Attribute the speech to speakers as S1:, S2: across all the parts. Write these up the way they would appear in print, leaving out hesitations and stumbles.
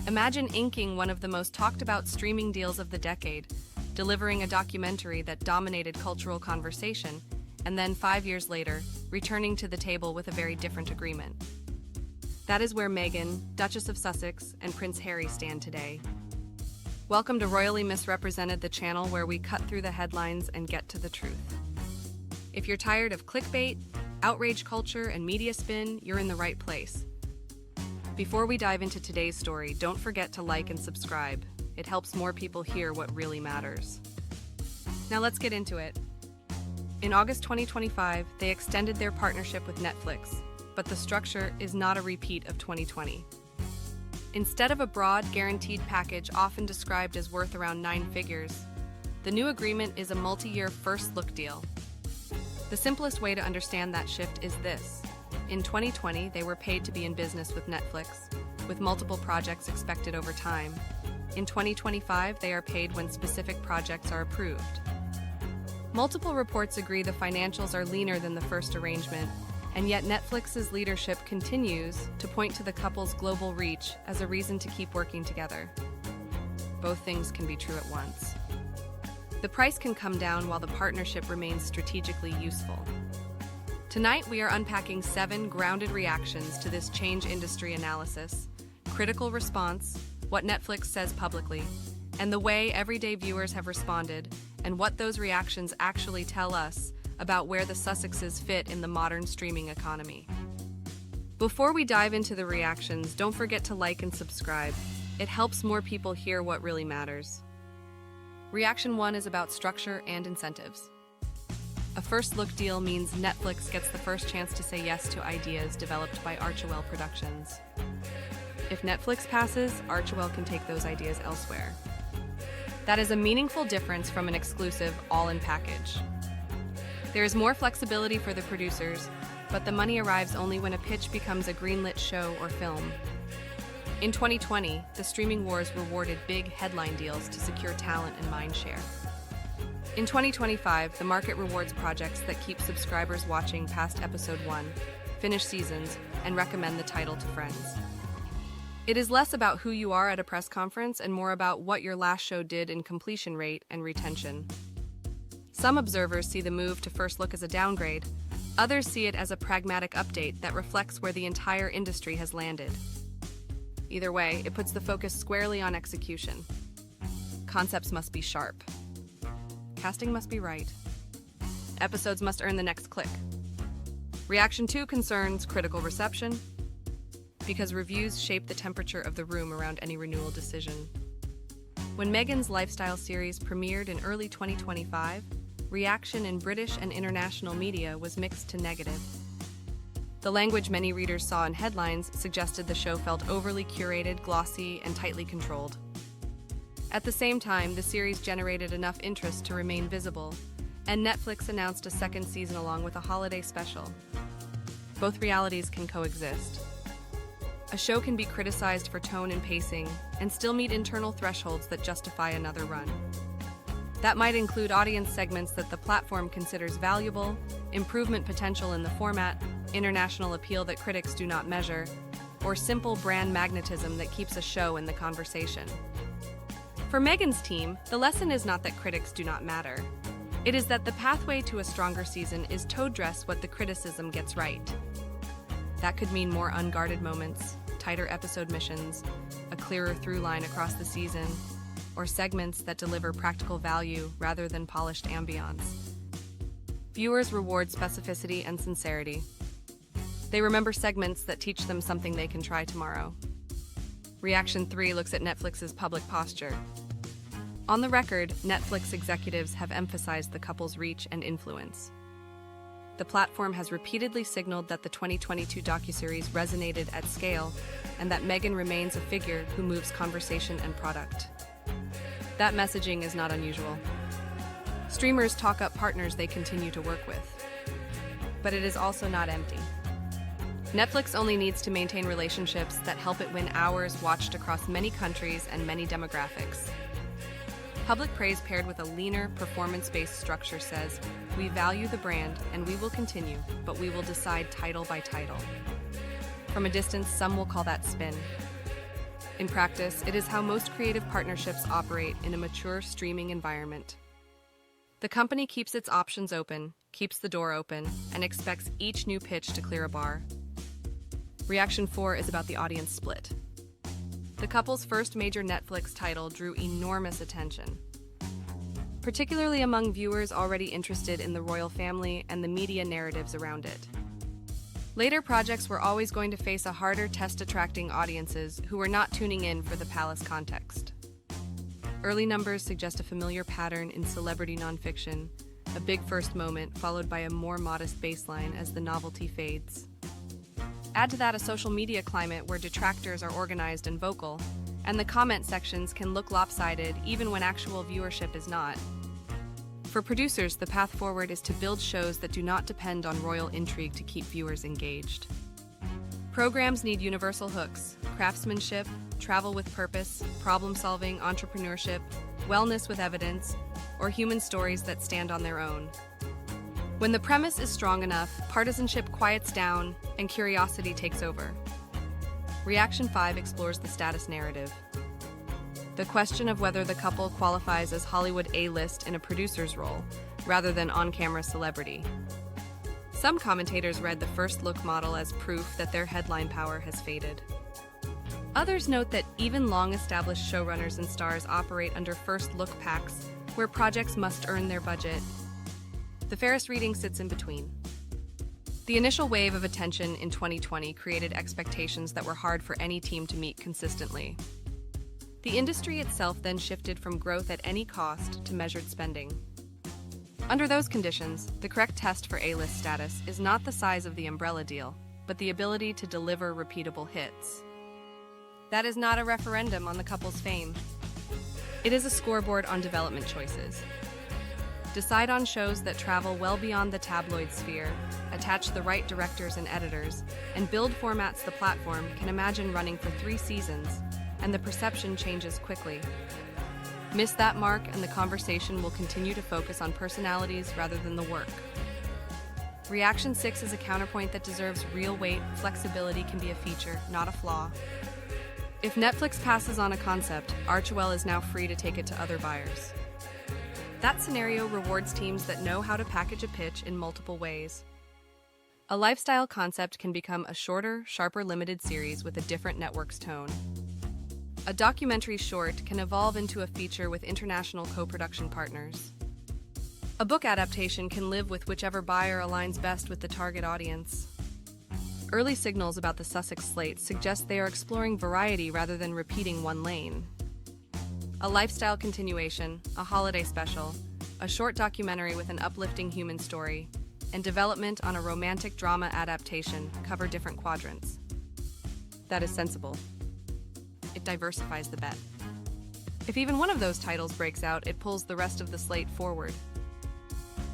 S1: Imagine inking one of the most talked about streaming deals of the decade, delivering a documentary that dominated cultural conversation, and then 5 years later, returning to the table with a very different agreement. That is where Meghan, Duchess of Sussex, and Prince Harry stand today. Welcome to Royally Misrepresented, the channel where we cut through the headlines and get to the truth. If you're tired of clickbait, outrage culture, and media spin, you're in the right place. Before we dive into today's story, don't forget to like and subscribe. It helps more people hear what really matters. Now let's get into it. In August 2025, they extended their partnership with Netflix, but the structure is not a repeat of 2020. Instead of a broad, guaranteed package often described as worth around 9 figures, the new agreement is a multi-year first-look deal. The simplest way to understand that shift is this. In 2020, they were paid to be in business with Netflix, with multiple projects expected over time. In 2025, they are paid when specific projects are approved. Multiple reports agree the financials are leaner than the first arrangement, and yet Netflix's leadership continues to point to the couple's global reach as a reason to keep working together. Both things can be true at once. The price can come down while the partnership remains strategically useful. Tonight, we are unpacking 7 grounded reactions to this change industry analysis, critical response, what Netflix says publicly, and the way everyday viewers have responded, and what those reactions actually tell us about where the Sussexes fit in the modern streaming economy. Before we dive into the reactions, don't forget to like and subscribe. It helps more people hear what really matters. Reaction 1 is about structure and incentives. A first-look deal means Netflix gets the first chance to say yes to ideas developed by Archewell Productions. If Netflix passes, Archewell can take those ideas elsewhere. That is a meaningful difference from an exclusive, all-in package. There is more flexibility for the producers, but the money arrives only when a pitch becomes a greenlit show or film. In 2020, the streaming wars rewarded big headline deals to secure talent and mindshare. In 2025, the market rewards projects that keep subscribers watching past episode 1, finish seasons, and recommend the title to friends. It is less about who you are at a press conference and more about what your last show did in completion rate and retention. Some observers see the move to first look as a downgrade. Others see it as a pragmatic update that reflects where the entire industry has landed. Either way, it puts the focus squarely on execution. Concepts must be sharp. Casting must be right. Episodes must earn the next click. Reaction 2 concerns critical reception, because reviews shape the temperature of the room around any renewal decision. When Meghan's lifestyle series premiered in early 2025, reaction in British and international media was mixed to negative. The language many readers saw in headlines suggested the show felt overly curated, glossy, and tightly controlled. At the same time, the series generated enough interest to remain visible, and Netflix announced a second season along with a holiday special. Both realities can coexist. A show can be criticized for tone and pacing, and still meet internal thresholds that justify another run. That might include audience segments that the platform considers valuable, improvement potential in the format, international appeal that critics do not measure, or simple brand magnetism that keeps a show in the conversation. For Meghan's team, the lesson is not that critics do not matter. It is that the pathway to a stronger season is to address what the criticism gets right. That could mean more unguarded moments, tighter episode missions, a clearer through line across the season, or segments that deliver practical value rather than polished ambiance. Viewers reward specificity and sincerity. They remember segments that teach them something they can try tomorrow. Reaction 3 looks at Netflix's public posture. On the record, Netflix executives have emphasized the couple's reach and influence. The platform has repeatedly signaled that the 2022 docuseries resonated at scale and that Meghan remains a figure who moves conversation and product. That messaging is not unusual. Streamers talk up partners they continue to work with. But it is also not empty. Netflix only needs to maintain relationships that help it win hours watched across many countries and many demographics. Public praise paired with a leaner, performance-based structure says, "We value the brand and we will continue, but we will decide title by title." From a distance, some will call that spin. In practice, it is how most creative partnerships operate in a mature streaming environment. The company keeps its options open, keeps the door open, and expects each new pitch to clear a bar. Reaction 4 is about the audience split. The couple's first major Netflix title drew enormous attention, particularly among viewers already interested in the royal family and the media narratives around it. Later projects were always going to face a harder test attracting audiences who were not tuning in for the palace context. Early numbers suggest a familiar pattern in celebrity nonfiction, a big first moment followed by a more modest baseline as the novelty fades. Add to that a social media climate where detractors are organized and vocal, and the comment sections can look lopsided even when actual viewership is not. For producers, the path forward is to build shows that do not depend on royal intrigue to keep viewers engaged. Programs need universal hooks, craftsmanship, travel with purpose, problem-solving, entrepreneurship, wellness with evidence, or human stories that stand on their own. When the premise is strong enough, partisanship quiets down and curiosity takes over. Reaction 5 explores the status narrative. The question of whether the couple qualifies as Hollywood A-list in a producer's role, rather than on-camera celebrity. Some commentators read the first look model as proof that their headline power has faded. Others note that even long-established showrunners and stars operate under first look packs, where projects must earn their budget. The fairest reading sits in between. The initial wave of attention in 2020 created expectations that were hard for any team to meet consistently. The industry itself then shifted from growth at any cost to measured spending. Under those conditions, the correct test for A-list status is not the size of the umbrella deal, but the ability to deliver repeatable hits. That is not a referendum on the couple's fame. It is a scoreboard on development choices. Decide on shows that travel well beyond the tabloid sphere, attach the right directors and editors, and build formats the platform can imagine running for 3 seasons, and the perception changes quickly. Miss that mark and the conversation will continue to focus on personalities rather than the work. Reaction 6 is a counterpoint that deserves real weight. Flexibility can be a feature, not a flaw. If Netflix passes on a concept, Archewell is now free to take it to other buyers. That scenario rewards teams that know how to package a pitch in multiple ways. A lifestyle concept can become a shorter, sharper limited series with a different network's tone. A documentary short can evolve into a feature with international co-production partners. A book adaptation can live with whichever buyer aligns best with the target audience. Early signals about the Sussex slate suggest they are exploring variety rather than repeating one lane. A lifestyle continuation, a holiday special, a short documentary with an uplifting human story, and development on a romantic drama adaptation cover different quadrants. That is sensible. It diversifies the bet. If even one of those titles breaks out, it pulls the rest of the slate forward.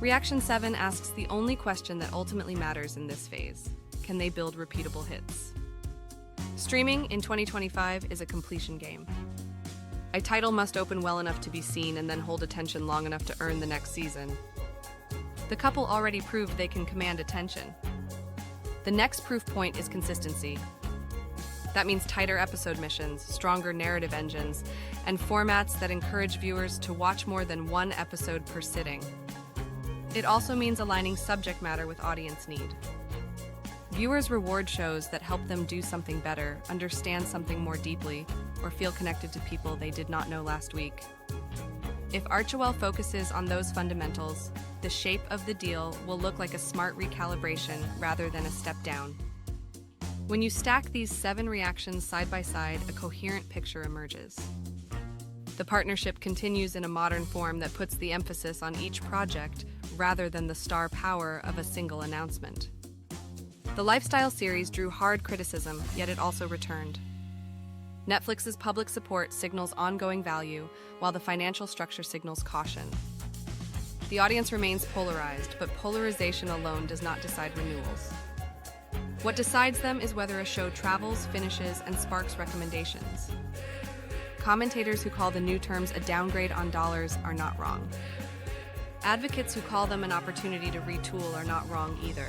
S1: Reaction 7 asks the only question that ultimately matters in this phase. Can they build repeatable hits? Streaming in 2025 is a completion game. A title must open well enough to be seen and then hold attention long enough to earn the next season. The couple already proved they can command attention. The next proof point is consistency. That means tighter episode missions, stronger narrative engines, and formats that encourage viewers to watch more than one episode per sitting. It also means aligning subject matter with audience need. Viewers reward shows that help them do something better, understand something more deeply, or feel connected to people they did not know last week. If Archewell focuses on those fundamentals, the shape of the deal will look like a smart recalibration rather than a step down. When you stack these 7 reactions side by side, a coherent picture emerges. The partnership continues in a modern form that puts the emphasis on each project rather than the star power of a single announcement. The lifestyle series drew hard criticism, yet it also returned. Netflix's public support signals ongoing value, while the financial structure signals caution. The audience remains polarized, but polarization alone does not decide renewals. What decides them is whether a show travels, finishes, and sparks recommendations. Commentators who call the new terms a downgrade on dollars are not wrong. Advocates who call them an opportunity to retool are not wrong either.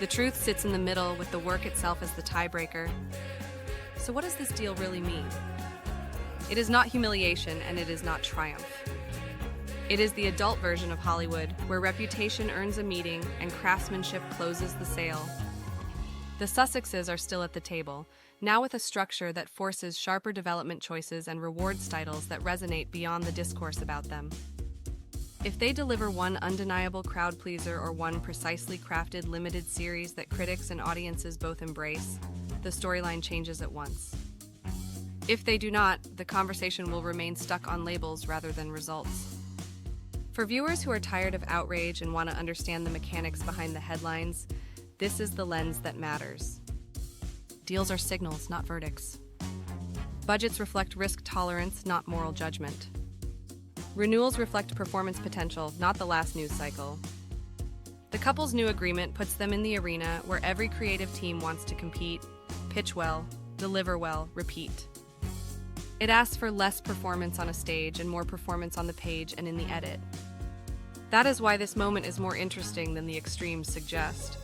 S1: The truth sits in the middle, with the work itself as the tiebreaker. So what does this deal really mean? It is not humiliation and it is not triumph. It is the adult version of Hollywood, where reputation earns a meeting and craftsmanship closes the sale. The Sussexes are still at the table, now with a structure that forces sharper development choices and rewards titles that resonate beyond the discourse about them. If they deliver one undeniable crowd pleaser or one precisely crafted limited series that critics and audiences both embrace, the storyline changes at once. If they do not, the conversation will remain stuck on labels rather than results. For viewers who are tired of outrage and want to understand the mechanics behind the headlines, this is the lens that matters. Deals are signals, not verdicts. Budgets reflect risk tolerance, not moral judgment. Renewals reflect performance potential, not the last news cycle. The couple's new agreement puts them in the arena where every creative team wants to compete, pitch well, deliver well, repeat. It asks for less performance on a stage and more performance on the page and in the edit. That is why this moment is more interesting than the extremes suggest.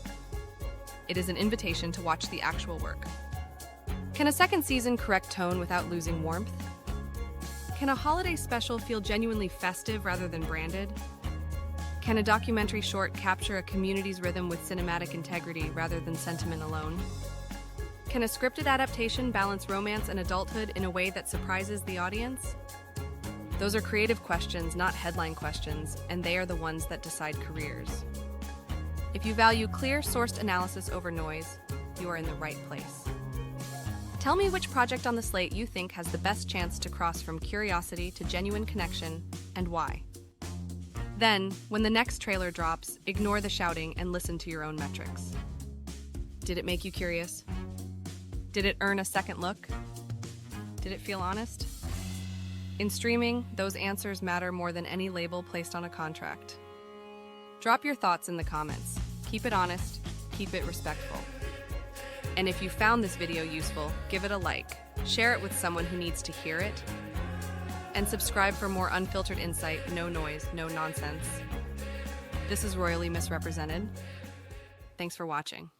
S1: It is an invitation to watch the actual work. Can a second season correct tone without losing warmth? Can a holiday special feel genuinely festive rather than branded? Can a documentary short capture a community's rhythm with cinematic integrity rather than sentiment alone? Can a scripted adaptation balance romance and adulthood in a way that surprises the audience? Those are creative questions, not headline questions, and they are the ones that decide careers. If you value clear, sourced analysis over noise, you are in the right place. Tell me which project on the slate you think has the best chance to cross from curiosity to genuine connection, and why. Then, when the next trailer drops, ignore the shouting and listen to your own metrics. Did it make you curious? Did it earn a second look? Did it feel honest? In streaming, those answers matter more than any label placed on a contract. Drop your thoughts in the comments. Keep it honest, keep it respectful. And if you found this video useful, give it a like, share it with someone who needs to hear it, and subscribe for more unfiltered insight, no noise, no nonsense. This is Royally Misrepresented. Thanks for watching.